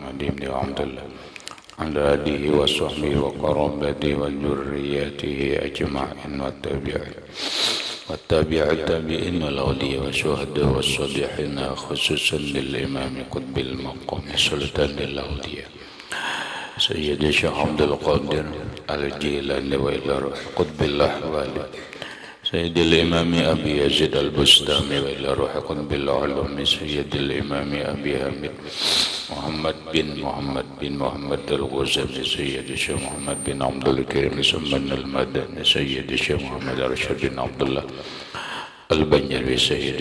محمد بن عبد الله على آله وصحبه وقرابته وذريته أجمعين والتابع التابعين والأولياء والشهداء والصالحين خصوصا للإمام قطب المقام سلطان الأولياء سيد الشيخ عبد القادر الجيلاني وإلى روح قطب الأحوال سيد الإمام أبي يزيد البستامي وإلى روح قطب العلوم سيد الإمام أبي حامد محمد بن محمد الغزالي سيد الشيخ محمد بن عبد الكريم سمن المدني سيد الشيخ محمد أرشد بن عبد الله البنجري سيد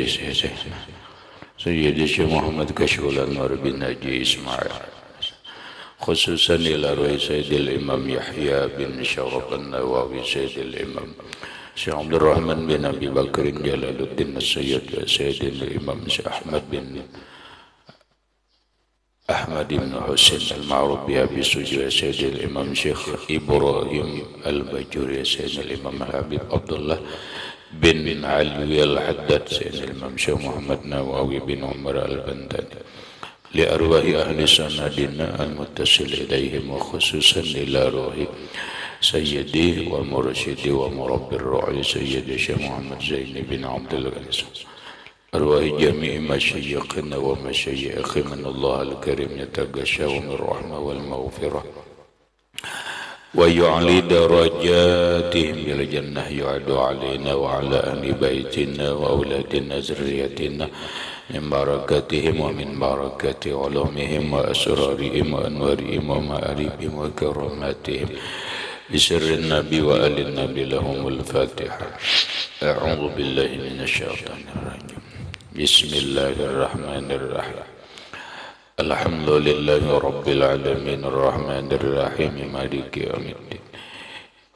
الشيخ محمد كشف الأنوار بن ناجي إسماعيل خصوصا إلى روح سيد الإمام يحيى بن شرف النووي سيد الإمام Syekh Abdul Rahman bin Abi Bakrin Jalaluddin As-Sayyid Sayyidil Imam Syekh Ahmad bin Husain Al-Ma'ruf bi Abi Sujud Sayyidil Imam Syekh Ibrahim Al-Bajuri Sayyidil Imam Habib Abdullah bin Ali Al-Haddad Sayyidil Imam Syekh Muhammad Nawawi bin Umar Al-Bantani li arwahi ahli sanadina al-muttasil ilaihim wa khususan ila ruhi سيدي ومرشدي ومربي الرعي سيدي الشيخ محمد زين بن عبد الغني أرواح جميع مشايخنا ومشايخ من الله الكريم يتغشاهم الرحمة والمغفرة ويعلي درجاتهم إلى الجنة يعد علينا وعلى أهل بيتنا وأولادنا ذريتنا من بركاتهم ومن بركات علومهم وأسرارهم وأنوارهم ومعارفهم وكراماتهم بسر النبي وآل النبي لهم الفاتحة أعوذ بالله من الشيطان الرجيم بسم الله الرحمن الرحيم الحمد لله رب العالمين الرحمن الرحيم مالك يوم الدين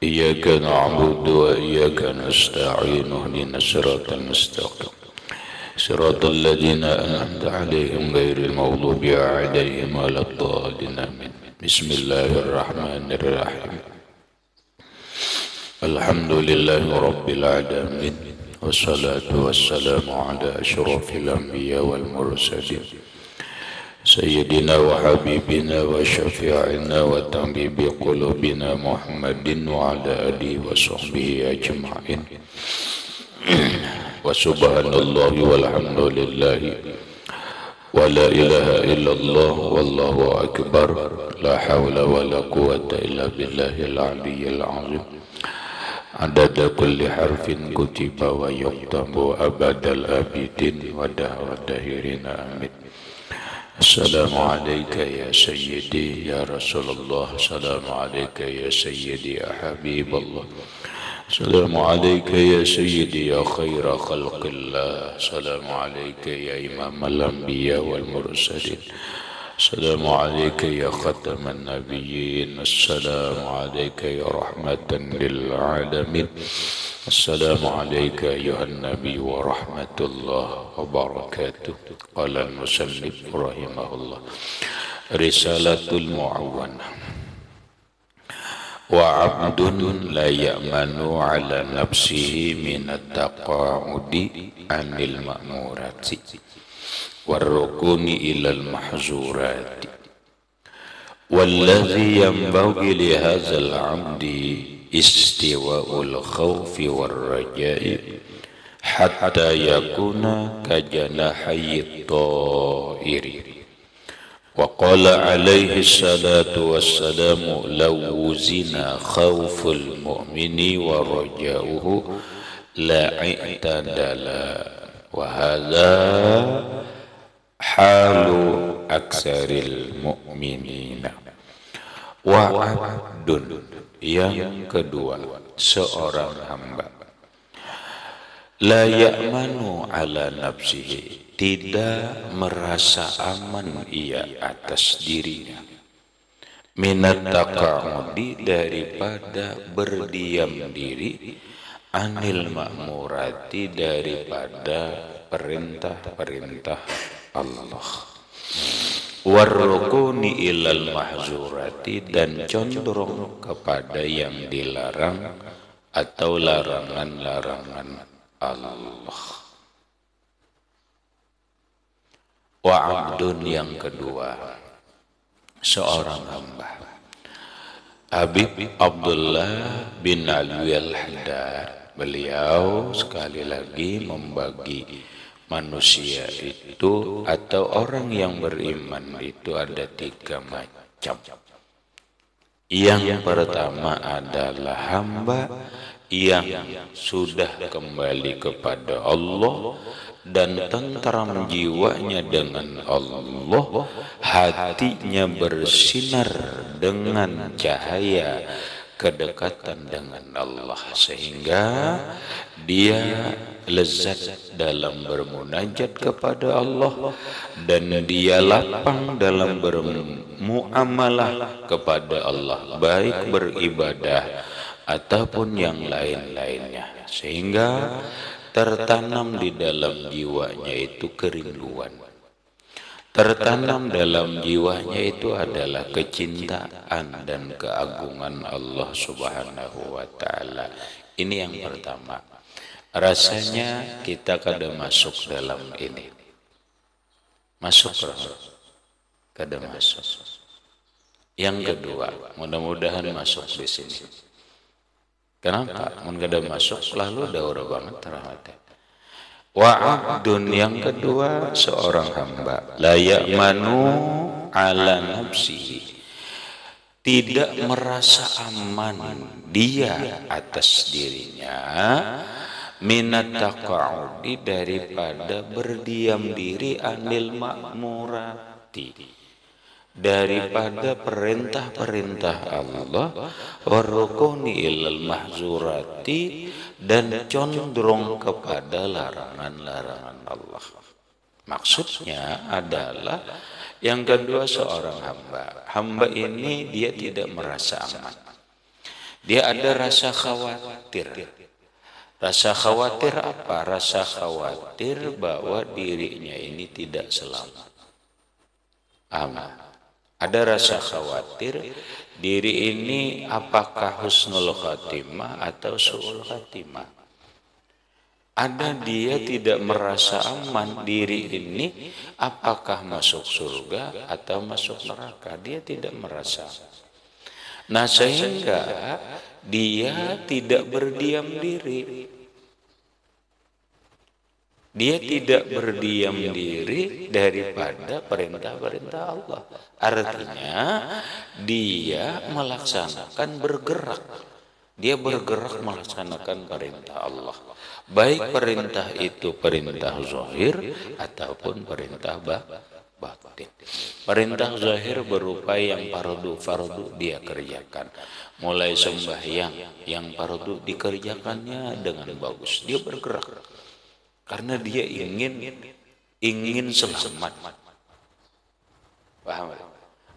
إياك نعبد وإياك نستعين اهدنا الصراط المستقيم صراط الذين أنعمت عليهم غير المغضوب عليهم ولا الضالين آمين بسم الله الرحمن الرحيم الحمد لله رب العالمين والصلاة والسلام على أشرف الأنبياء والمرسلين سيدنا وحبيبنا وشفيعنا وطبيب قلوبنا محمد وعلى آله وصحبه أجمعين وسبحان الله والحمد لله ولا إله إلا الله والله أكبر لا حول ولا قوة إلا بالله العلي العظيم عدد كل حرف كتب ويكتب أبد الآبدين ودهر الداهرين آمين السلام عليك يا سيدي يا رسول الله السلام عليك يا سيدي يا حبيب الله السلام عليك يا سيدي يا خير خلق الله السلام عليك يا إمام الأنبياء والمرسلين السلام عليك يا ختم النبيين السلام عليك يا رحمة للعالمين السلام عليك أيها النبي ورحمة الله وبركاته قال المسلم رحمه الله رسالة المعونة وعبد لا يأمن على نفسه من التقاعد عن المأمورات والركون إلى المحظورات والذي ينبغي لهذا العبد استواء الخوف والرجاء حتى يكون كجناحي الطائر وقال عليه الصلاة والسلام لو وزن خوف المؤمن ورجاؤه لا اعتدل وهذا حال أكثر المؤمنين وعبد yang kedua seorang hamba la ya'manu ala nafsihi tidak merasa aman ia atas dirinya minat taqa'udi daripada berdiam diri anil ma'murati daripada perintah-perintah Allah warrukuni ilal mahzurati dan condong kepada yang dilarang atau larangan-larangan Allah. Wa abdun yang kedua seorang hamba. Habib Abdullah bin Alwi Al-Haddad, beliau sekali lagi membagi manusia itu atau orang yang beriman itu ada 3 macam. Yang pertama adalah hamba yang sudah kembali kepada Allah dan tentram jiwanya dengan Allah, hatinya bersinar dengan cahaya kedekatan dengan Allah, sehingga dia lezat dalam bermunajat kepada Allah dan dia lapang dalam bermuamalah kepada Allah, baik beribadah ataupun yang lain-lainnya, sehingga tertanam di dalam jiwanya itu kerinduan. Tertanam dalam jiwanya itu adalah kecintaan dan keagungan Allah Subhanahu wa Ta'ala. Ini yang pertama. Rasanya kita kadang masuk dalam ini. Masuk kadang masuk. Yang kedua, mudah-mudahan masuk di sini. Kenapa? Kadang masuk lalu daurah banget terhadap. Wa abdun, yang kedua seorang hamba, la ya'manu ala nafsihi, tidak merasa aman dia atas dirinya, minat taqa'udi, daripada berdiam diri, anil ma'murati, daripada perintah-perintah Allah, warukuni ilal mahzurati, dan condong kepada larangan-larangan Allah. Maksudnya adalah yang kedua seorang hamba. Hamba ini dia tidak merasa aman. Dia ada rasa khawatir. Rasa khawatir apa? Rasa khawatir bahwa dirinya ini tidak selamat. Aman. Ada rasa khawatir diri ini apakah husnul khatimah atau su'ul khatimah. Ada dia tidak merasa aman diri ini apakah masuk surga atau masuk neraka. Dia tidak merasa. Nah, sehingga dia tidak berdiam diri. Dia tidak berdiam diri daripada perintah-perintah Allah. Artinya dia melaksanakan, bergerak. Dia bergerak melaksanakan perintah Allah. Baik perintah itu perintah zahir ataupun perintah batin. Perintah zahir berupa yang fardu dia kerjakan. Mulai sembahyang yang fardu dikerjakannya dengan bagus. Dia bergerak. Karena dia ingin selamat. Paham?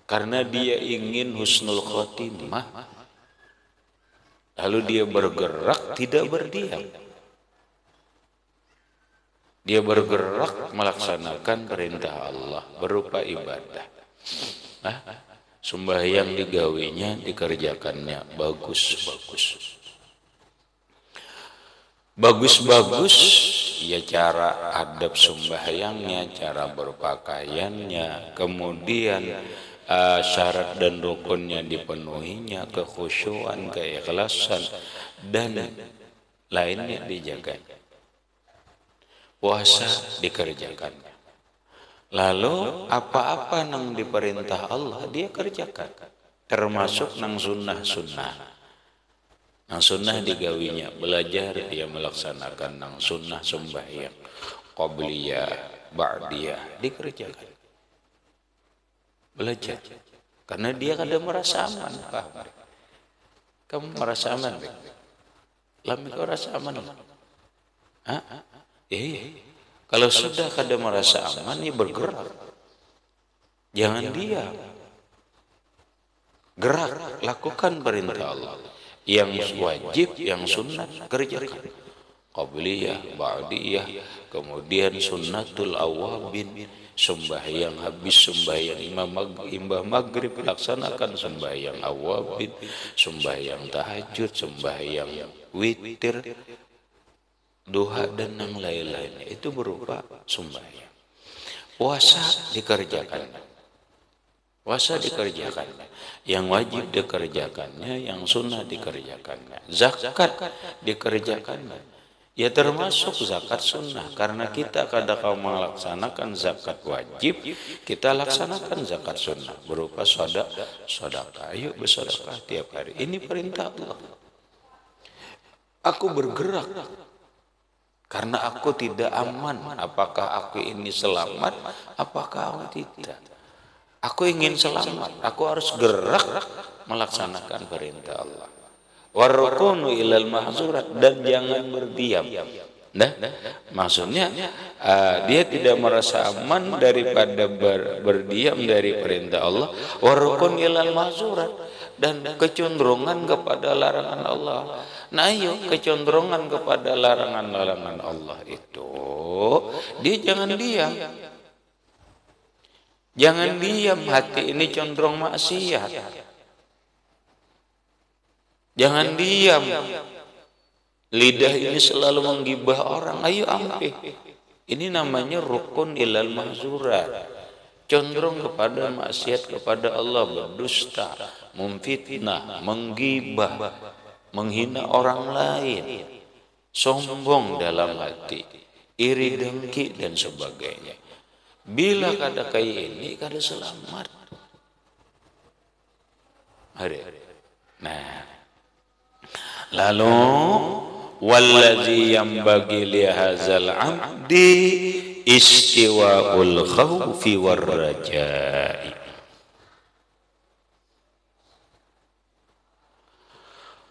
Karena dia ingin husnul khotimah. Lalu dia bergerak, tidak berdiam. Dia bergerak melaksanakan perintah Allah berupa ibadah. Sembahyang digawinya, dikerjakannya bagus. Ya, cara adab sembahyangnya, cara berpakaiannya, kemudian syarat dan rukunnya dipenuhinya, kekhusyuan, keikhlasan, dan lainnya dijaga. Puasa dikerjakannya. Lalu apa-apa nang diperintah Allah dia kerjakan, termasuk nang sunnah-sunnah. Nang sunnah digawinya, belajar dia melaksanakan nang sunnah sembahyang, qabliyah, ba'diyah dikerjakan. Belajar. Karena dia kadang merasa aman. Paham? Kamu merasa aman? Lami kau rasa aman? Iya. Kalau sudah kadang merasa aman, ya bergerak. Jangan diam. Gerak, lakukan perintah Allah. Yang wajib, yang sunat kerjakan. Qabliyah, ba'diyah, kemudian sunnatul awabin, sembahyang habis sembahyang imam maghrib laksanakan sembahyang awabin, sembahyang tahajud, sembahyang witir, duha dan yang lain-lain. Itu berupa sembahyang. Puasa dikerjakan. Puasa dikerjakannya, yang wajib dikerjakannya, yang sunnah dikerjakannya, zakat dikerjakannya. Ya termasuk zakat sunnah, karena kita kadang kala melaksanakan zakat wajib, kita laksanakan zakat sunnah berupa sedekah. Ayo bersedekah tiap hari. Ini perintah Allah. Aku bergerak karena aku tidak aman. Apakah aku ini selamat? Apakah aku tidak? Aku ingin selamat, aku harus gerak melaksanakan perintah Allah. Warrukunu ilal mahzurat, dan jangan berdiam. Nah, maksudnya dia tidak merasa aman daripada berdiam dari perintah Allah. Warrukun ilal mahzurat, dan kecenderungan kepada larangan Allah. Nah, ayo kecenderungan kepada larangan-larangan Allah itu, dia jangan diam. Jangan diam, hati ini condong maksiat. Jangan diam, lidah ini selalu menggibah orang. Ayo ampe. Ini namanya rukun ilal mahzurat. Condong kepada maksiat kepada Allah, berdusta, memfitnah, menggibah, menghina orang lain, sombong dalam hati, iri dengki dan sebagainya. Bila kada kayak ini, kada selamat. Nah, lalu wallazi yanbaghi li hadzal abdi istiwa'ul khaufi war raja'i.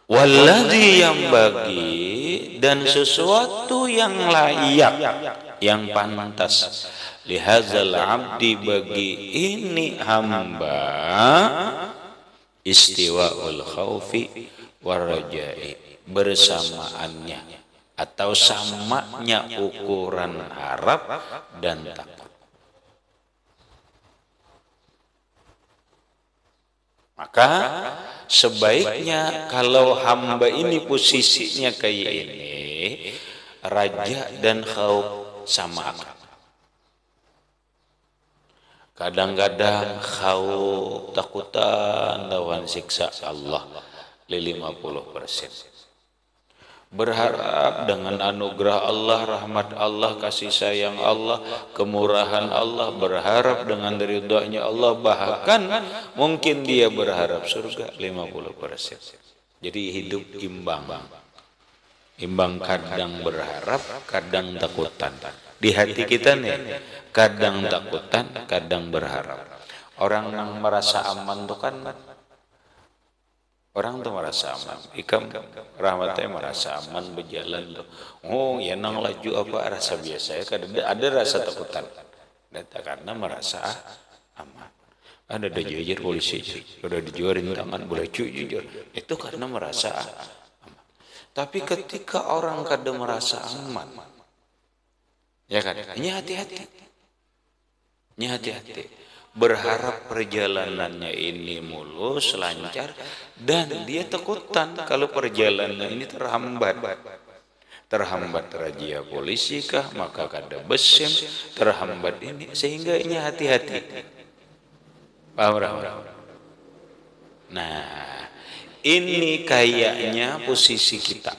Wallazi yanbaghi, dan sesuatu yang layak, yang pantas, lihazal abdi, bagi ini hamba, istiwa'ul khaufi warajai, bersamaannya atau samanya ukuran harap dan takut. Maka sebaiknya kalau hamba ini posisinya kayak ini, raja dan khauf sama akan. Kadang-kadang khauf takutan lawan siksa Allah 50%. Berharap dengan anugerah Allah, rahmat Allah, kasih sayang Allah, kemurahan Allah, berharap dengan ridhonya Allah, bahkan mungkin dia berharap surga 50%. Jadi hidup imbang. Imbang, kadang berharap, kadang takutan. Di hati kita nih, kadang takutan, kadang berharap. Orang yang merasa aman tuh kan, orang tuh merasa aman. Ikam rahmatnya merasa aman berjalan tuh. Oh, ya nang laju apa rasa biasa ya. Kadang ada rasa takutan. Karena merasa aman. Ada jujur polisi, udah dijuarin tangan boleh jujur. Itu karena merasa aman. Tapi ketika orang kadang merasa aman, ya kan? Ini hati-hati. Ini hati-hati. Berharap perjalanannya ini mulus, lancar, dan dia takutan kalau perjalanan ini terhambat. Terhambat razia polisi kah, maka kada besem, terhambat ini, sehingga ini hati-hati. Paham? Nah, ini kayaknya posisi kita.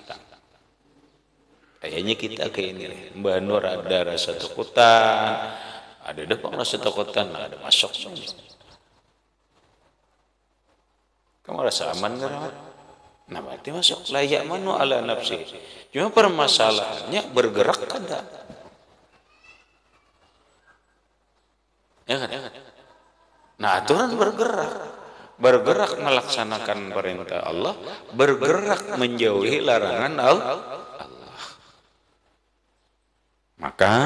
Kayaknya kita kayak ini, Mbak Nur ada rasa takutan, ada depan rasa takutan, ada masuk. Kamu rasa aman nggak? Nah, berarti masuk layak manu ala nafsi. Cuma permasalahannya bergerak kada. Ya kan? Nah, aturan bergerak melaksanakan perintah Allah, bergerak menjauhi larangan Allah. Maka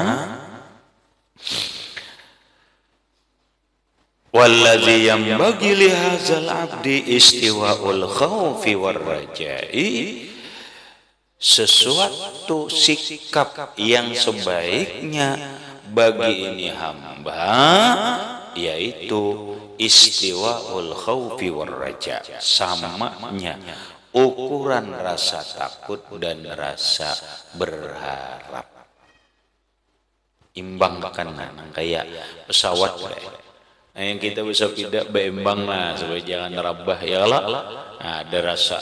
wallazi yanbaghi li hadzal abdi istiwa'ul khaufi war raja'i, sesuatu sikap yang sebaiknya bagi ini hamba, yaitu istiwa'ul khaufi war raja, samanya ukuran rasa takut dan rasa berharap. Imbangkan kayak pesawat. Nah, yang kita bisa tidak beimbang lah supaya jangan rabah ya lah. Nah, ada rasa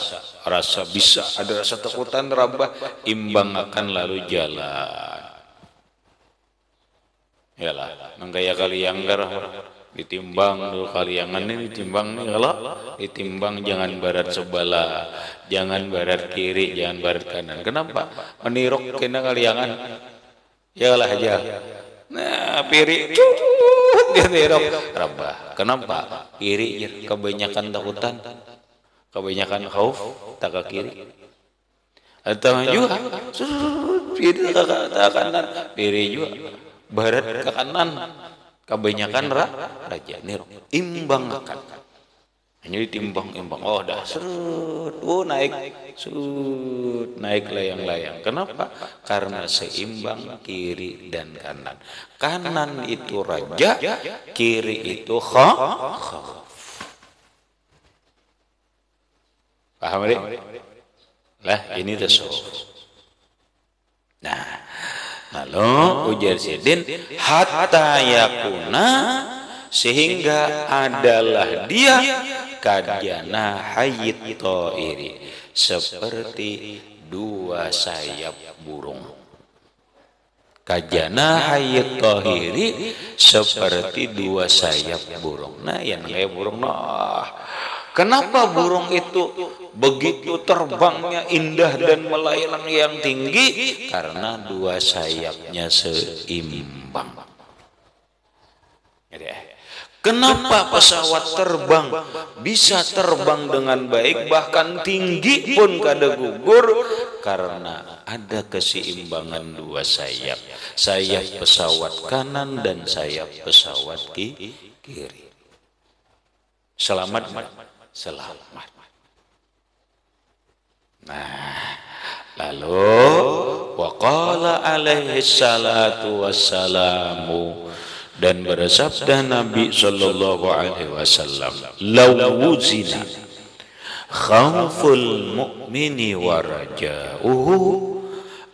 bisa, ada rasa takutan rabah, imbang akan lalu jalan. Ya lah, nggak kali yang ditimbang dulu kaliangan ini ditimbang nih kalau ditimbang jangan barat sebelah, jangan barat kiri, jangan barat kanan. Kenapa? Menirok kena kaliangan. Ya lah aja. Nah, piri dia nirok rabah. Kenapa? Piri kebanyakan takutan, kebanyakan khauf, tak ke kiri. Atau juga piri ke kanan, piri juga barat ke kanan. Kebanyakan raja nirok imbang akan hanya ditimbang-imbang. Oh dah serut, naik serut, naik layang-layang. Kenapa? Karena seimbang kiri dan kanan. Kanan itu raja, kiri itu khauf. Paham deh? Lah ini tasawuf. Nah, lalu ujar Sidin hatta yakuna sehingga adalah dia kajana hayyit ta'iri seperti dua sayap burung. Kajana hayyit ta'iri seperti dua sayap burung. Nah, yang kayak burung nah. Kenapa burung itu begitu terbangnya indah dan melayang yang tinggi? Karena dua sayapnya seimbang. Kenapa pesawat terbang bisa terbang dengan baik bahkan tinggi pun kada gugur? Karena ada keseimbangan dua sayap. Sayap pesawat kanan dan sayap pesawat kiri. Selamat. Nah, lalu waqala alaihi salatu wassalamu dan bersabda Nabi sallallahu alaihi wasallam, lawuzina khauful mu'mini wa raja'uhu,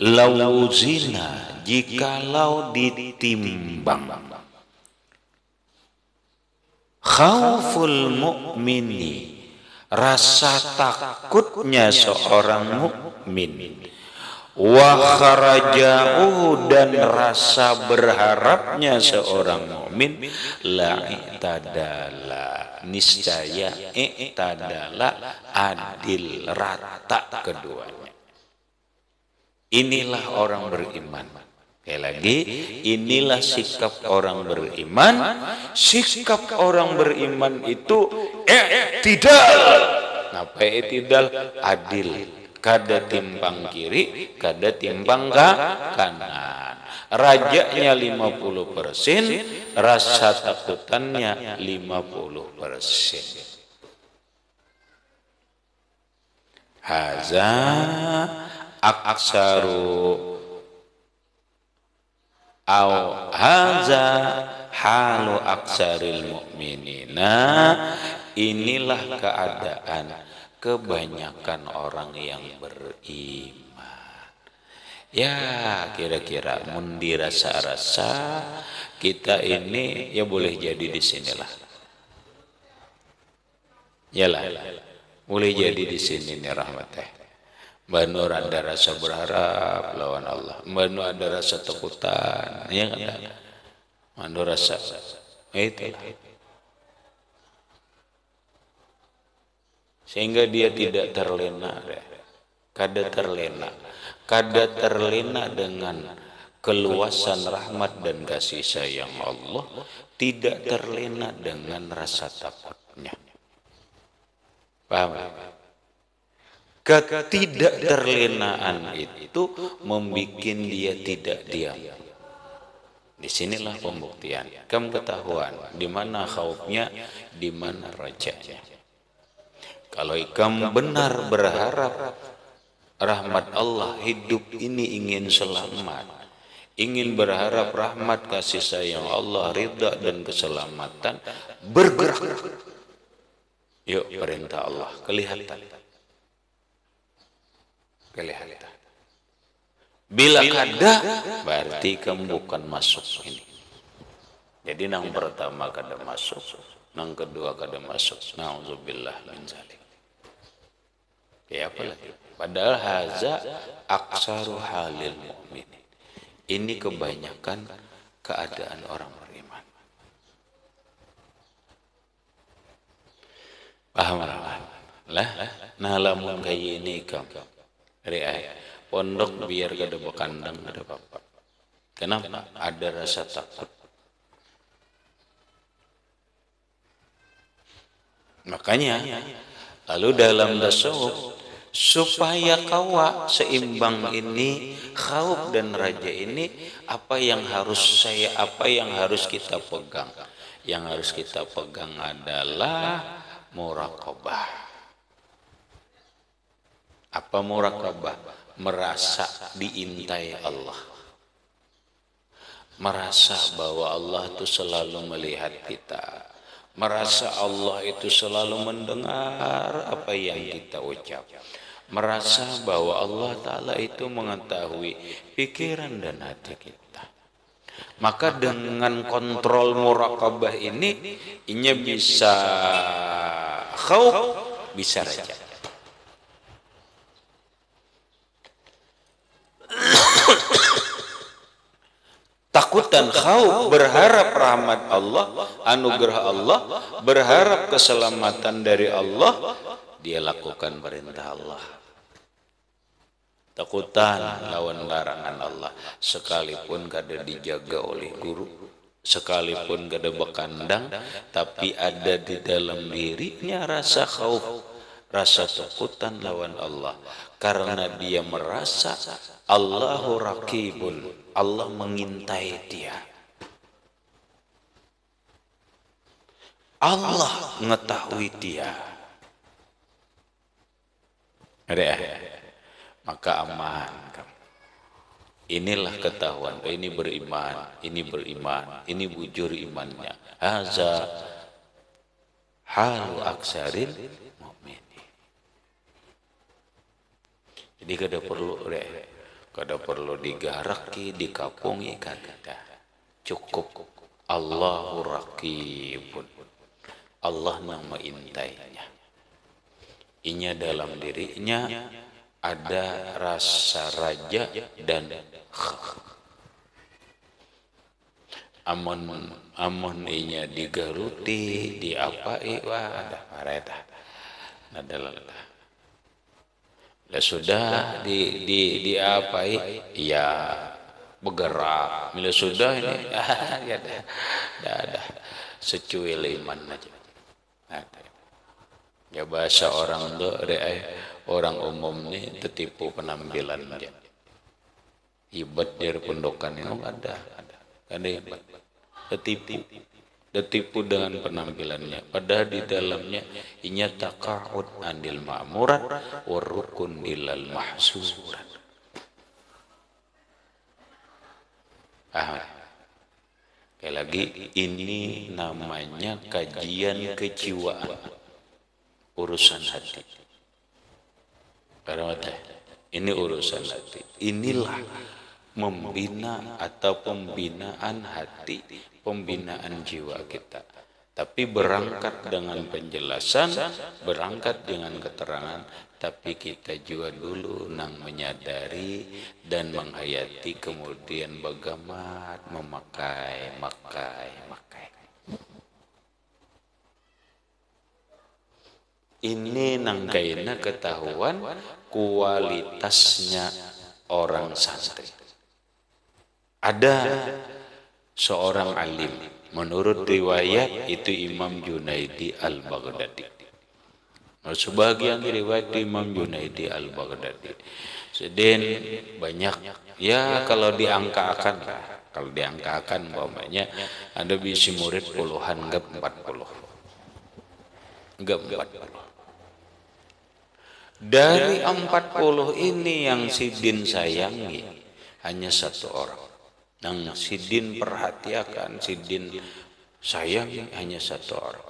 lawuzina jikalau ditimbang khauful mu'mini rasa takutnya seorang mukmin wa kharaja'uhu dan rasa berharapnya seorang mukmin la i'tadala niscaya i'tadala adil rata keduanya. Inilah orang beriman. Sekali lagi, inilah sikap orang beriman. Sikap orang beriman itu i'tidal. Apa i'tidal? Adil. Kada timpang kiri, kada timpang kanan. Rajanya 50%, rasa takutannya 50%. Haza aksaru au haza halu aksaril mu'minina, inilah keadaan kebanyakan orang yang beriman. Ya kira-kira mun dirasa-rasa kita ini ya boleh jadi di sinilah. Yalah, boleh jadi di sini nih rahmatnya. Mbak Nur ada rasa berharap lawan Allah. Mbak Nur ada rasa takutan. Ya kan? Mbak Nur rasa itu. Sehingga dia tidak terlena. Kada terlena dengan keluasan rahmat dan kasih sayang Allah. Tidak terlena dengan rasa takutnya. Paham? Ketidakterlenaan itu membuat dia tidak diam. Disinilah pembuktian. Kamu ketahuan di mana khaufnya, di mana rajanya. Kalau kamu benar berharap rahmat Allah, hidup ini ingin selamat, ingin berharap rahmat kasih sayang Allah, ridha dan keselamatan, bergerak. Yuk perintah Allah kelihatan. Bila kada berarti kamu bukan masuk ini. Jadi nang pertama kada masuk, nang kedua kada masuk. Nauzubillah min zalik. Ya apa lagi? Padahal haza aksaru halil mu'min. Ini kebanyakan keadaan orang beriman. Paham lah? Nah lamun kayak ini kam. Pondok biar kada bekandang kada apa-apa. Kenapa? Ada rasa takut. Makanya lalu dalam tasawuf supaya kawa seimbang ini khauf dan raja ini apa yang harus kita pegang? Yang harus kita pegang adalah muraqabah. Apa muraqabah? Merasa diintai Allah. Merasa bahwa Allah itu selalu melihat kita. Merasa Allah itu selalu mendengar apa yang kita ucap. Merasa bahwa Allah Ta'ala itu mengetahui pikiran dan hati kita. Maka dengan kontrol muraqabah ini bisa khauf, bisa raja. Takut dan khauf, berharap rahmat Allah, anugerah Allah, berharap keselamatan dari Allah, dia lakukan perintah Allah. Takutan lawan larangan Allah, sekalipun kada dijaga oleh guru, sekalipun kada bekandang, tapi ada di dalam dirinya rasa khauf, rasa takutan lawan Allah, karena dia merasa Allahu raqibun, Allah mengintai dia. Allah mengetahui dia. Maka aman. Inilah ketahuan, ini beriman, ini bujur imannya. Haza halu aksaril mu'minin. Jadi kada perlu digaraki, dikapungi, kada. Cukup Allahu raqibun. Allah yang mengintainya. Inya dalam dirinya ada rasa raja dan khauf. Amun inya digaruti, diapai, wah ada pareta. Nadalah. Lah sudah diapai, ya bergerak. Bila sudah ini, ya dah secuil iman aja. Ya bahasa orang tuh, orang umum nih tertipu penampilan dia. Ibadah dari pondokan ini ada ibadah. Tertipu dengan penampilannya. Padahal di dalamnya inya taqa'ud anil ma'murat wa rukun ilal mahsurat. Sekali lagi, ini namanya kajian kejiwaan, urusan hati. Ini urusan hati. Inilah membina atau pembinaan hati, pembinaan jiwa kita. Tapi berangkat dengan penjelasan, berangkat dengan keterangan, tapi kita juga dulu nang menyadari dan menghayati, kemudian bagaimana memakai. Ini nang kaina ketahuan kualitasnya orang santri. Ada seorang alim, menurut riwayat itu Imam Junaidi al-Baghdadi. Sebagian riwayat Imam Junaidi al-Baghdadi. Sedang banyak, ya kalau diangka-akan lah. Kalau diangka-akan umpamanya ada bisi murid puluhan, enggak 40. Enggak 40. Dari 40 ini yang Sidin sayangi hanya satu orang. Yang Sidin perhatikan, Sidin sayangi hanya satu orang.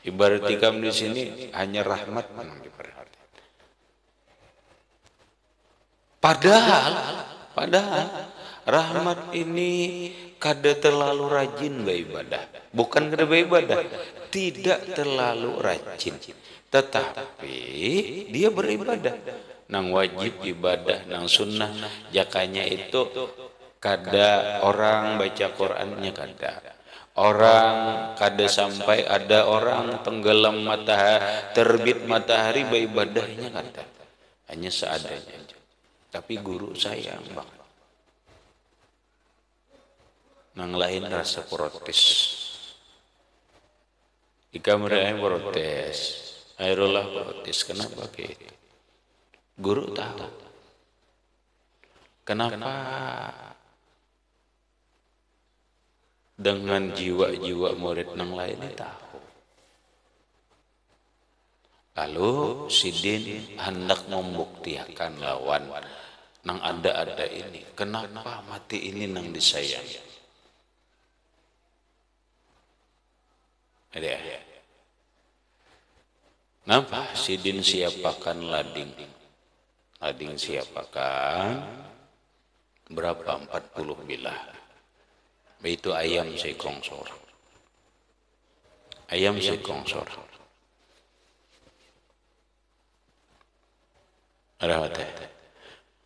Ibarat tikam di sini hanya Rahmat yang diperhatikan. Padahal Rahmat ini kada terlalu rajin beribadah. Bukan kada beribadah, tidak terlalu rajin. Tetapi dia beribadah. Nang wajib ibadah, nang sunnah, jakanya itu kada orang baca Qur'annya kada. Orang kada sampai ada orang tenggelam matahari, terbit matahari beribadahnya kada. Hanya seadanya aja. Tapi guru sayang banget. Nang lain rasa protes. Ika mereka protes. Airullah protes. Kenapa gitu? Guru tahu. Kenapa dengan jiwa-jiwa murid nang lain tahu. Lalu Sidin hendak membuktikan lawan nang ada ini. Kenapa mati ini nang disayang? Ada. Nampak Sidin siapakan lading. Lading siapakan berapa 40 bilah. Itu ayam sekongsor. Ayam sekongsor.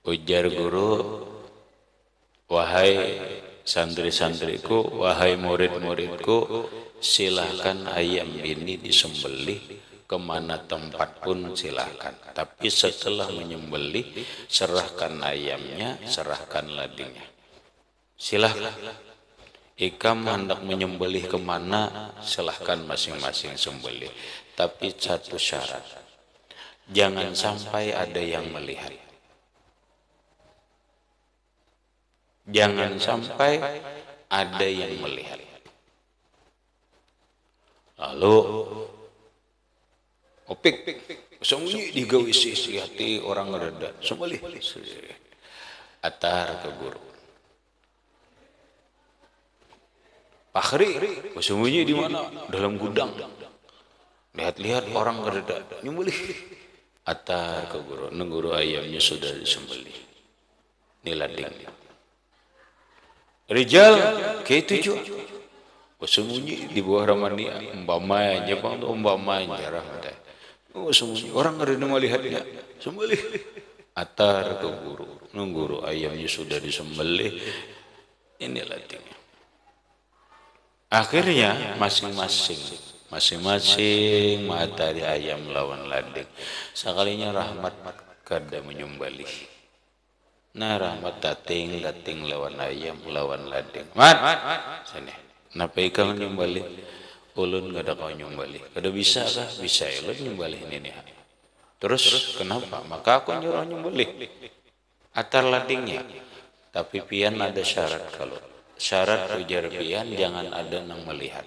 Ujar guru, wahai santri-santriku, wahai murid-muridku, silahkan ayam ini disembelih kemana tempat pun silahkan. Tapi setelah menyembelih, serahkan ayamnya, serahkan ladingnya. Silahkan. Ikam hendak menyembelih kemana, silahkan masing-masing sembelih. Tapi satu syarat, jangan sampai ada yang melihat. Jangan sampai ada yang melihat. Lalu opik sembunyi di gawisi hati orang reda sembelih atar ke guru. Pakhri sembunyi di mana? Dalam gudang. Lihat-lihat orang reda nyembelih atar ke guru. Guru ayamnya sudah disembelih. Ini lading. Rijal kayak itu juga sembunyi di bawah ramania umpamanya bang tuh umpamanya rahmat. Sembunyi orang ada yang melihatnya sembelih atar ke guru. Guru ayamnya sudah disembelih. Ini ladingnya. Akhirnya masing-masing matahari ayam lawan lading. Sekalinya rahmat kada menyembelih. Nah rahmat dating lawan ayam lawan lading. Mat, sini. Napa ikam nyembelih? Ulun gak ada kau nyembelih. Kada bisa kah? Bisa ya, ulun nyembelih ini. Terus kenapa? Maka aku nyuruh nyembelih. Atar ladingnya. Tapi pian ada syarat kalau. Syarat ujar pian jangan ada nang melihat.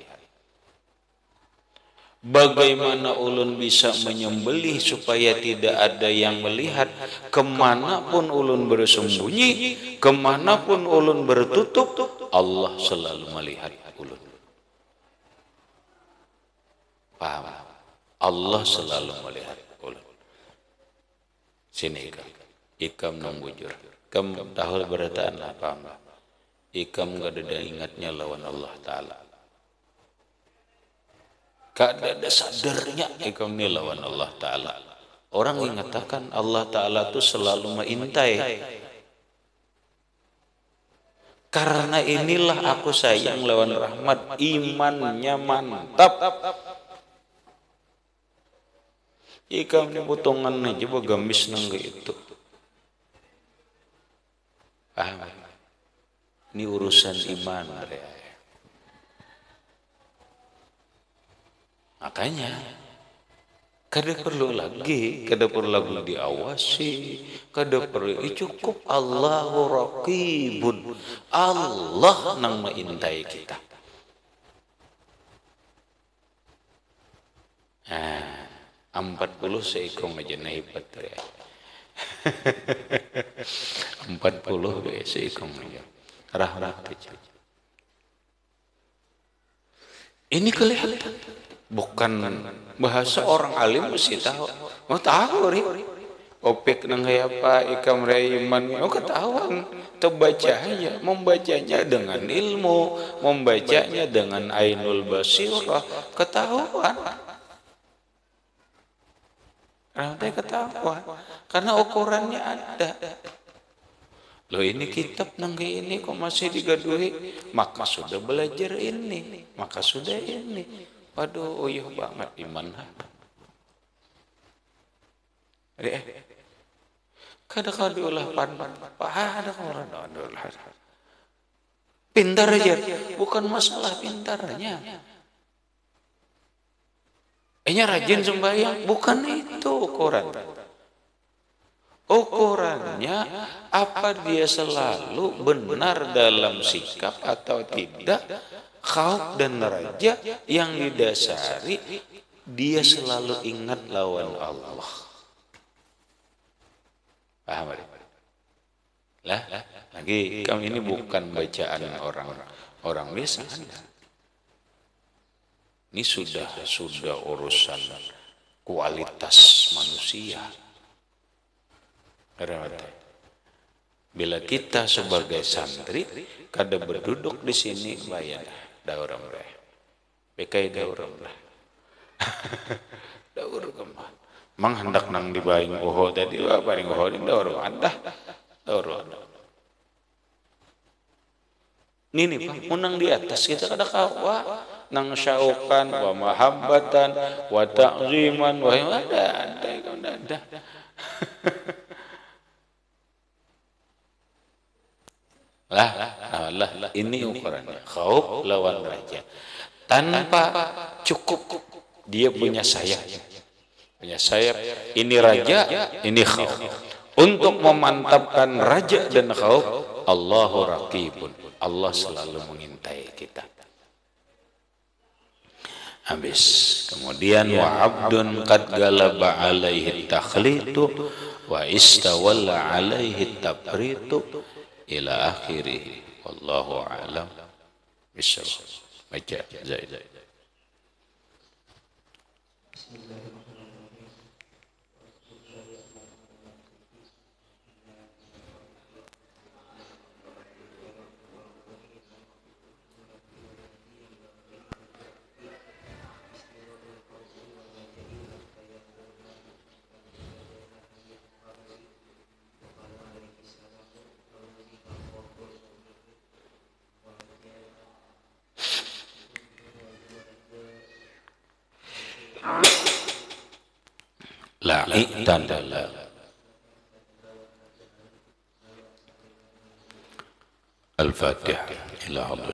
Bagaimana ulun bisa menyembelih supaya tidak ada yang melihat? Kemanapun ulun bersembunyi, kemanapun ulun bertutup, Allah selalu melihat ulun. Paham? Allah selalu melihat ulun. Sini ikam nang bujur. Ikam tahu berataan apa? Ikam gak ada ingatnya lawan Allah Ta'ala. Kada ada sadarnya ikam ni lawan Allah Ta'ala. Orang mengatakan Allah Ta'ala itu selalu mengintai. Karena inilah aku sayang lawan rahmat. Imannya mantap. Ikam ni butongan aja bagamis nangga itu. Ini urusan iman. Makanya kada perlu lagi diawasi, kada perlu cukup Allahu raqibun. Allah nang mengintai kita. 40 seikong aja na hebat ya. 40 seikong aja. Rahmat aja. Ini kelihatan. Bukan bahasa orang alim mesti tahu. Mau tahu ri. opik nang apa ikam iman oh ketahuan tebacanya membacanya dengan ilmu membacanya dengan ainul basirah ketahuan nanti ketahuan karena ukurannya ada loh ini kitab nang ini kok masih digaduhi maka sudah belajar ini maka sudah ini waduh uyuh banget iman kada kau diolah pan ada orang diolah pintar aja bukan masalah pintarnya rajin sembahyang bukan itu ukurannya apa dia selalu benar dalam sikap atau tidak khauf dan raja yang didasari dia selalu ingat lawan Allah. Paham lah lagi kami ini bukan bacaan orang biasa ini sudah urusan kualitas manusia. Bila kita sebagai santri kada berduduk di sini bayar dauram reh bekai dauram lah daur kemah mang hendak nang dibaing oho tadi wa paring oho di daur ada daur ini Pak munang di atas kita kada kawa nang syaukan wa mahabbatan wa ta'ziman wa ada lah ini ukurannya khauf lawan raja tanpa cukup dia punya sayap ini raja ini khauf untuk memantapkan raja dan khauf Allahu raqibun Allah selalu mengintai kita habis kemudian wa abdun qad galaba alaihi takhlitu wa istawalla alaihi tabritu ila akhirih wallahu a'lam bishawab baca zaid la i'tadala al-fatihah ila